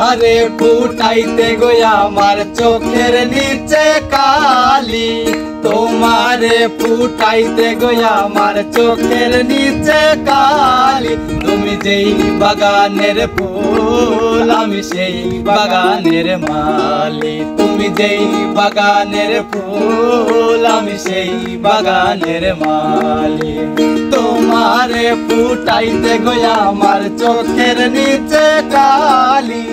তোমারে ফুটাইতে গো আমার চোখের নিচে কালি, তোমারে ফুটাইতে গো আমার চোখের নিচে কালি। তুমি যেই বাগানের ফুল আমি সেই বাগানের মালি, তুমি যেই বাগানের ফুল আমি সেই বাগানের মালি। তোমারে ফুটাইতে গো আমার চোখের নিচে কালি,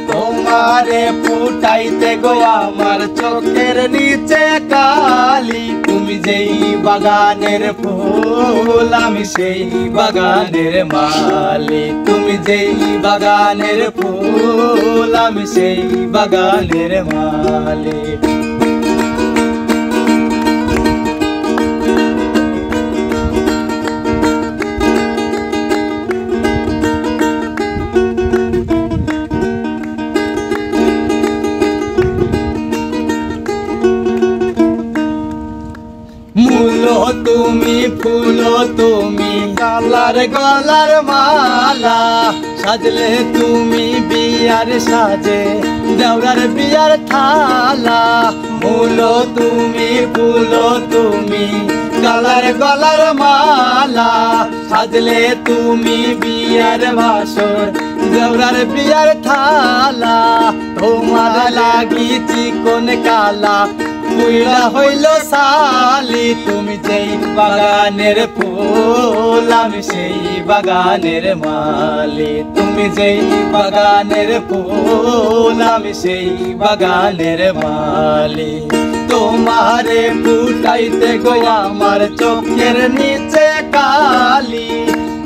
তোমারে ফুটাইতে গো আমার চোখের নিচে কালি। তুমি যেই বাগানের ফুল আমি সেই বাগানের মালি, তুমি যেই বাগানের ফুল আমি সেই বাগানের মালি। মূলো তুমি ফুলো তুমি গলার গলার মালা, সাজলে তুমি বিয়ার সাজে দেওরার বিয়ার থালা। মূলো তুমি ফুলো তুমি গলার গলার মালা, সাজলে তুমি বিয়ার বাসর দেওরার বিয়ার থালা। তোমার লাগি চিকন কালা পুইরা হইল সালি, তুমি যেই বাগানের ফুল আমি সেই বাগানের মালি, তুমি যেই বাগানের ফুল আমি সেই বাগানের মালি। তোমারে ফুটাইতে গো আমার চোখের নিচে কালি,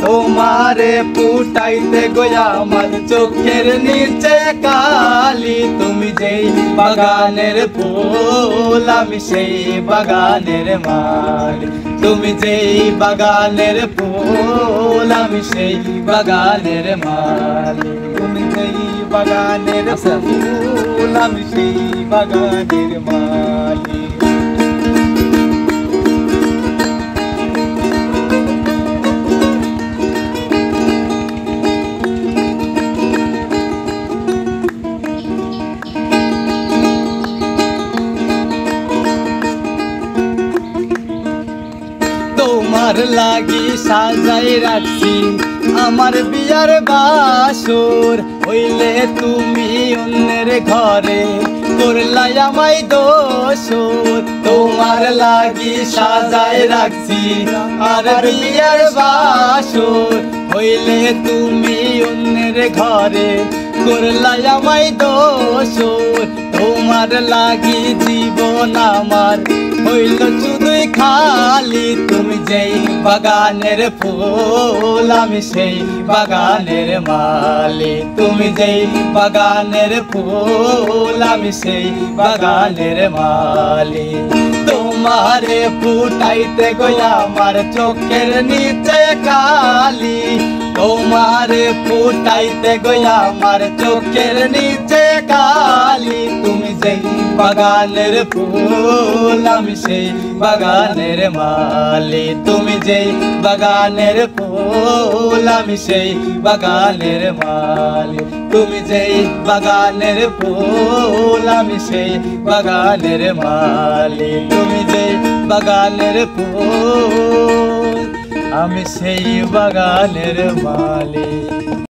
তোমারে ফুটাইতে গো আমার চোখের নিচে কালি। তুমি যেই বাগানের ফুল আমি সেই বাগানের মালি, তুমি যেই বাগানের ফুল আমি সেই বাগানের মালি, তুমি যেই বাগানের ফুল আমি সেই বাগানের মালি। তোমার লাগি সাজাই রাখছি আমার বিয়ার বাসর, হইলে তুমি অন্যের ঘরে করলাই আমায় দোসর। তোমার লাগি সাজাই রাখছি আর বিয়ার বাসর, হইলে তুমি অন্যের ঘরে করলাই আমায় দোসর। তোমার লাগি জীবন আমার হইল শুধুই খালি, তুমি যেই বাগানের ফুল আমি সেই বাগানের মালি, তুমি যেই বাগানের ফুল আমি সেই বাগানের মালি। তোমারে ফুটাইতে গো আমার চোখের নিচে কালি, তোমারে ফুটাইতে গো আমার চোখের নিচে কালি। তুমি যেই বাগানের ফুল আমি সেই বাগানের মালি, তুমি যেই বাগানের ফুল আমি সেই বাগানের মালি, তুমি যেই বাগানের ফুল আমি সেই বাগানের মালি, তুমি যেই বাগানের ফুল আমি সেই বাগানের মালি।